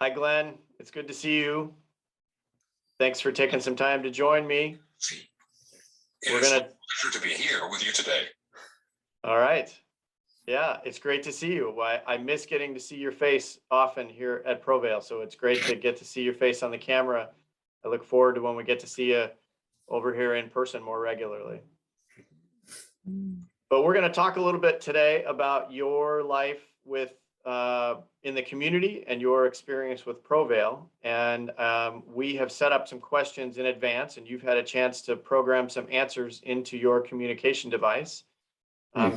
Hi, Glenn. It's good to see you. Thanks for taking some time to join me. We're gonna. A pleasure to be here with you today. All right. Yeah, it's great to see you. I miss getting to see your face often here at ProVail, so it's great to get to see your face on the camera. I look forward to when we get to see you over here in person more regularly. But we're going to talk a little bit today about your life with in the community and your experience with ProVail. And we have set up some questions in advance, and you've had a chance to program some answers into your communication device.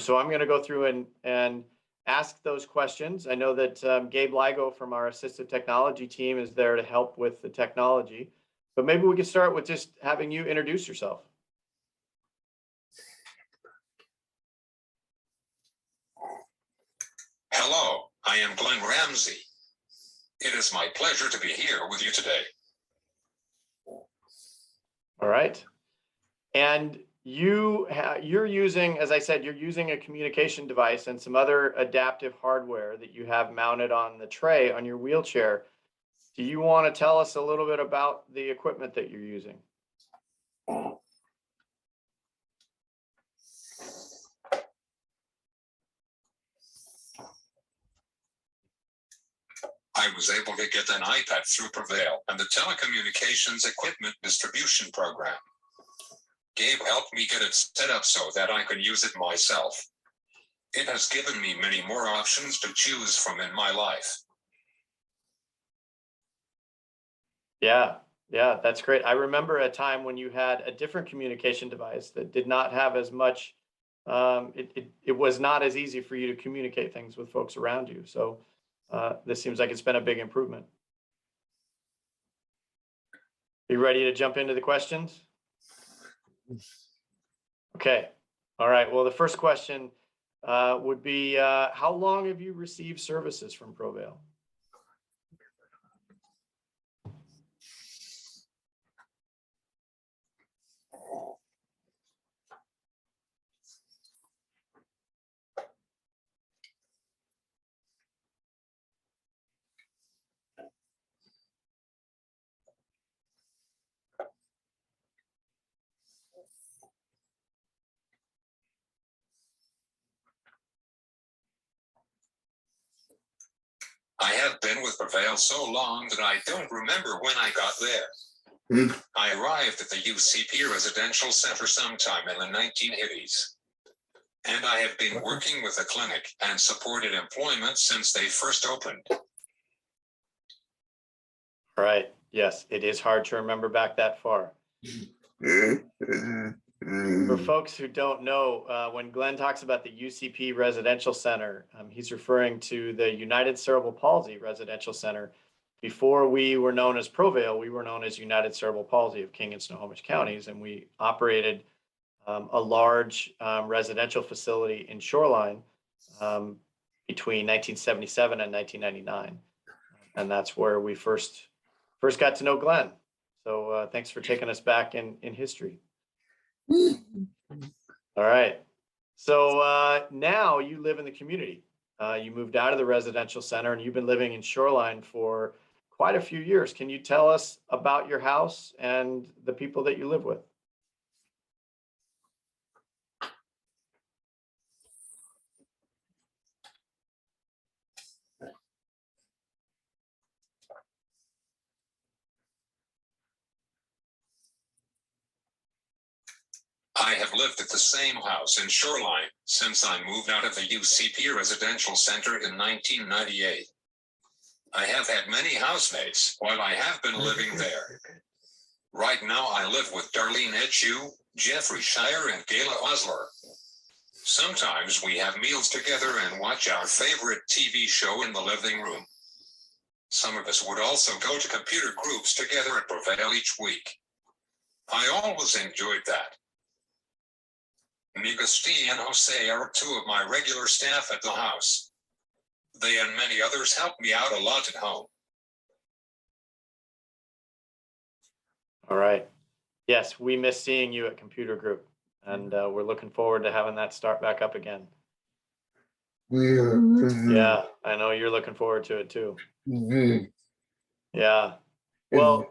So I'm going to go through and ask those questions. I know that Gabe Ligo from our assistive technology team is there to help with the technology, but maybe we could start with just having you introduce yourself. Hello, I am Glen Ramsey. It is my pleasure to be here with you today. All right. And you're using, as I said, you're using a communication device and some other adaptive hardware that you have mounted on the tray on your wheelchair. Do you want to tell us a little bit about the equipment that you're using? I was able to get an iPad through ProVail and the telecommunications equipment distribution program. Gabe helped me get it set up so that I could use it myself. It has given me many more options to choose from in my life. Yeah, that's great. I remember a time when you had a different communication device that did not have as much, it was not as easy for you to communicate things with folks around you. So this seems like it's been a big improvement. You ready to jump into the questions? Okay. All right. Well, the first question would be, how long have you received services from ProVail? I have been with ProVail so long that I don't remember when I got there. I arrived at the UCP Residential Center sometime in the 1980s. And I have been working with the clinic and supported employment since they first opened. Right. Yes, it is hard to remember back that far. For folks who don't know, when Glenn talks about the UCP Residential Center, he's referring to the United Cerebral Palsy Residential Center. Before we were known as ProVail, we were known as United Cerebral Palsy of King and Snohomish counties, and we operated a large residential facility in Shoreline between 1977 and 1999. And that's where we first got to know Glenn. So thanks for taking us back in history. All right. So now you live in the community. You moved out of the residential center and you've been living in Shoreline for quite a few years. Can you tell us about your house and the people that you live with? I have lived at the same house in Shoreline since I moved out of the UCP Residential Center in 1998. I have had many housemates while I have been living there. Right now I live with Darlene Etchew, Jeffrey Shire, and Gayla Osler. Sometimes we have meals together and watch our favorite TV show in the living room. Some of us would also go to computer groups together at ProVail each week. I always enjoyed that. Migusti and Jose are two of my regular staff at the house. They and many others help me out a lot at home. All right. Yes, we miss seeing you at computer group, and we're looking forward to having that start back up again. Yeah, I know you're looking forward to it too. Yeah. Well,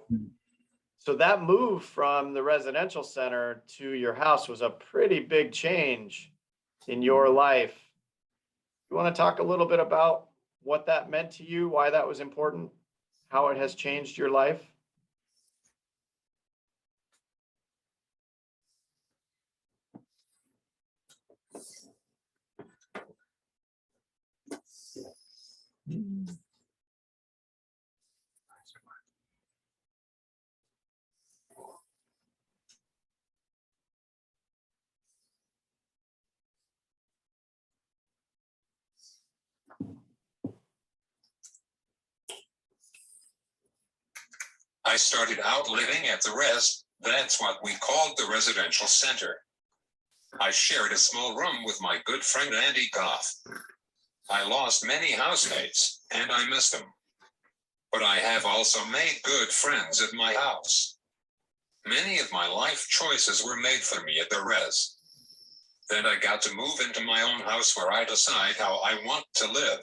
so that move from the residential center to your house was a pretty big change in your life. You want to talk a little bit about what that meant to you, why that was important, how it has changed your life? I started out living at the res. That's what we called the residential center. I shared a small room with my good friend Andy Goff. I lost many housemates, and I miss them. But I have also made good friends at my house. Many of my life choices were made for me at the res. Then I got to move into my own house where I decide how I want to live.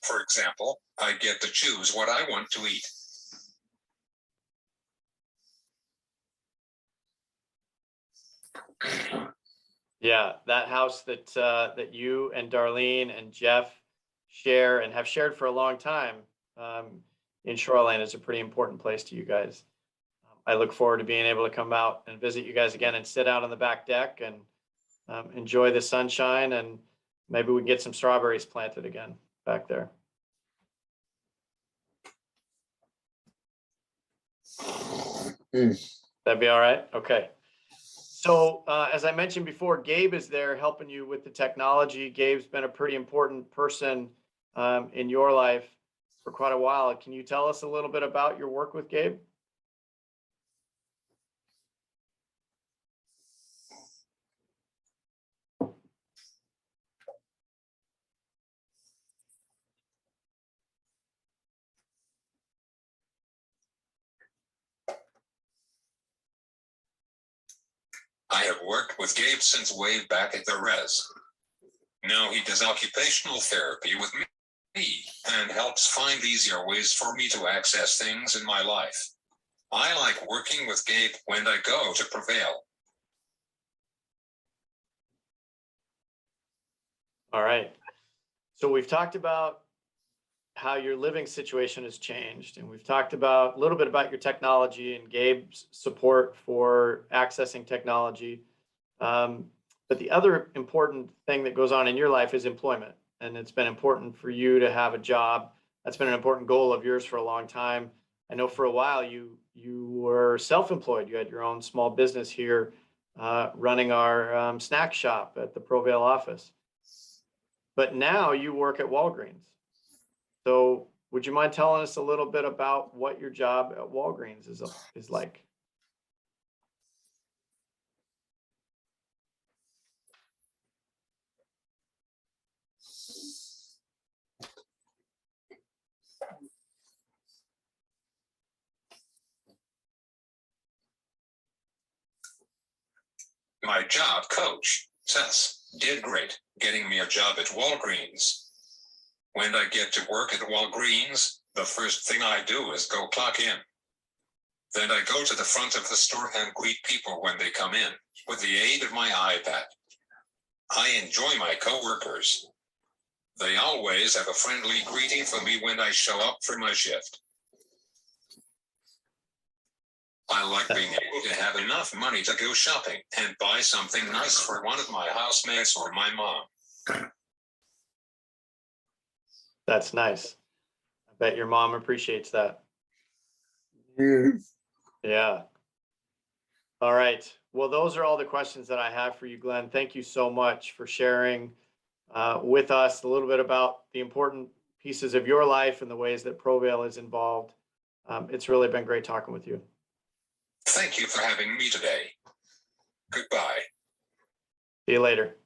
For example, I get to choose what I want to eat. Yeah, that house that you and Darlene and Jeff share and have shared for a long time in Shoreline is a pretty important place to you guys. I look forward to being able to come out and visit you guys again and sit out on the back deck and enjoy the sunshine, and maybe we can get some strawberries planted again back there. That'd be all right. Okay. So as I mentioned before, Gabe is there helping you with the technology. Gabe's been a pretty important person in your life for quite a while. Can you tell us a little bit about your work with Gabe? I have worked with Gabe since way back at the res. Now he does occupational therapy with me and helps find easier ways for me to access things in my life. I like working with Gabe when I go to Prevail. All right. So we've talked about how your living situation has changed, and we've talked about a little bit about your technology and Gabe's support for accessing technology. But the other important thing that goes on in your life is employment, and it's been important for you to have a job. That's been an important goal of yours for a long time. I know for a while you were self-employed. You had your own small business here, running our snack shop at the Provale office. But now you work at Walgreens. So would you mind telling us a little bit about what your job at Walgreens is like? My job coach, Seth, did great getting me a job at Walgreens. When I get to work at Walgreens, the first thing I do is go clock in. Then I go to the front of the store and greet people when they come in with the aid of my iPad. I enjoy my coworkers. They always have a friendly greeting for me when I show up for my shift. I like being able to have enough money to go shopping and buy something nice for one of my housemates or my mom. That's nice. I bet your mom appreciates that. Yeah. All right. Well, those are all the questions that I have for you, Glenn. Thank you so much for sharing with us a little bit about the important pieces of your life and the ways that Provale is involved. It's really been great talking with you. Thank you for having me today. Goodbye. See you later.